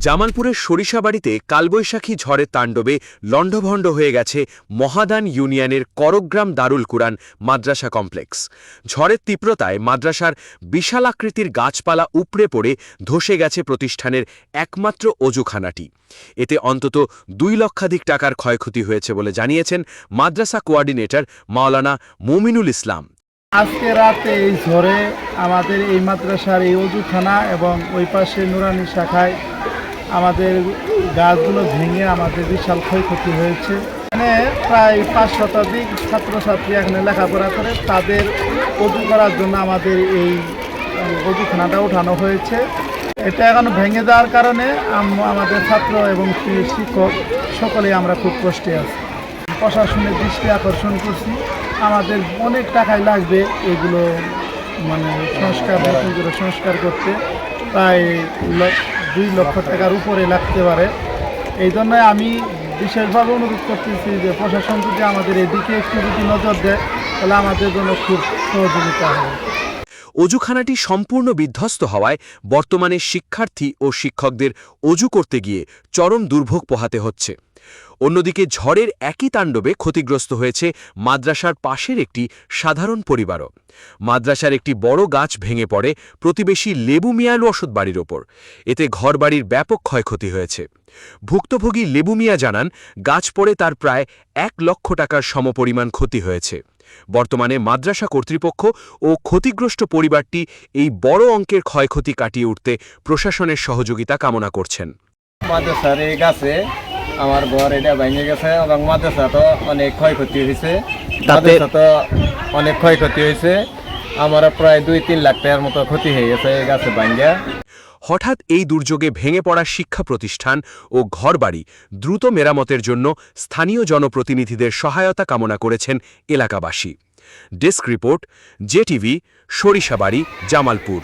জামালপুরের সরিষাবাড়িতে কালবৈশাখী ঝড়ের তাণ্ডবে লণ্ডভণ্ড হয়ে গেছে মহাদান ইউনিয়নের করগ্রাম দারুল কুরআন মাদ্রাসা কমপ্লেক্স। ঝড়ের তীব্রতায় মাদ্রাসার বিশালাকৃতির গাছপালা উপড়ে পড়ে ধসে গেছে প্রতিষ্ঠানের একমাত্র অজুখানাটি। এতে অন্তত 2 লক্ষাধিক টাকার ক্ষয়ক্ষতি হয়েছে বলে জানিয়েছেন মাদ্রাসা কোঅর্ডিনেটর মাওলানা মুমিনুল ইসলাম। আজকে রাতে এই ঝড়ে আমাদের এই মাদ্রাসার এই অজুখানা এবং ওই পাশে নুরানি শাখায় আমাদের গাছগুলো ভেঙে আমাদের বিশাল ক্ষয়ক্ষতি হয়েছে। এখানে প্রায় 5 শতাধিক ছাত্রছাত্রী এখানে লেখাপড়া করে, তাদের অজু করার জন্য আমাদের এই অজুখানাটা উঠানো হয়েছে। এটা এখন ভেঙে যাওয়ার কারণে আমাদের ছাত্র এবং শিক্ষক সকলেই আমরা খুব কষ্টে আছি। প্রশাসনের দৃষ্টি আকর্ষণ করছি, আমাদের অনেক টাকাই লাগবে এগুলো সংস্কার করতে, প্রায় 2 লক্ষ টাকার উপরে লাগতে পারে। এই জন্য আমি বিশেষভাবে অনুরোধ করতেছি যে প্রশাসন যদি আমাদের এদিকে একটু যদি নজর দেয় তাহলে আমাদের জন্য খুব সহযোগিতা হবে। অজুখানাটি সম্পূর্ণ বিধ্বস্ত হওয়ায় বর্তমানে শিক্ষার্থী ও শিক্ষকদের অজু করতে গিয়ে চরম দুর্ভোগ পোহাতে হচ্ছে। অন্যদিকে ঝড়ের একই তাণ্ডবে ক্ষতিগ্রস্ত হয়েছে মাদ্রাসার পাশের একটি সাধারণ পরিবারও। মাদ্রাসার একটি বড় গাছ ভেঙে পড়ে প্রতিবেশী লেবু মিয়া ওষুধ বাড়ির ওপর। এতে ঘরবাড়ির ব্যাপক ক্ষয়ক্ষতি হয়েছে। ভুক্তভোগী লেবু মিয়া জানান, গাছ পড়ে তার প্রায় 1 লক্ষ টাকার সমপরিমাণ ক্ষতি হয়েছে। বর্তমানে মাদ্রাসা কর্তৃপক্ষ ও ক্ষতিগ্রস্ত পরিবারটি এই বড় অঙ্কের ক্ষয়ক্ষতি কাটিয়ে উঠতে প্রশাসনের সহযোগিতা কামনা করছেন। মাদ্রাসার এই গাছে আমার ঘর এটা ভেঙে গেছে এবং মাদ্রাসা তো অনেক ক্ষয়ক্ষতি হয়েছে। আমার প্রায় 2-3 লাখ টাকার মতো ক্ষতি হয়ে গেছে এই গাছে ভাঙা। হঠাৎ এই দুর্যোগে ভেঙে পড়া শিক্ষা প্রতিষ্ঠান ও ঘরবাড়ি দ্রুত মেরামতের জন্য স্থানীয় জনপ্রতিনিধিদের সহায়তা কামনা করেছেন এলাকাবাসী। Desk report, JTV, Sarishabari, Jamalpur.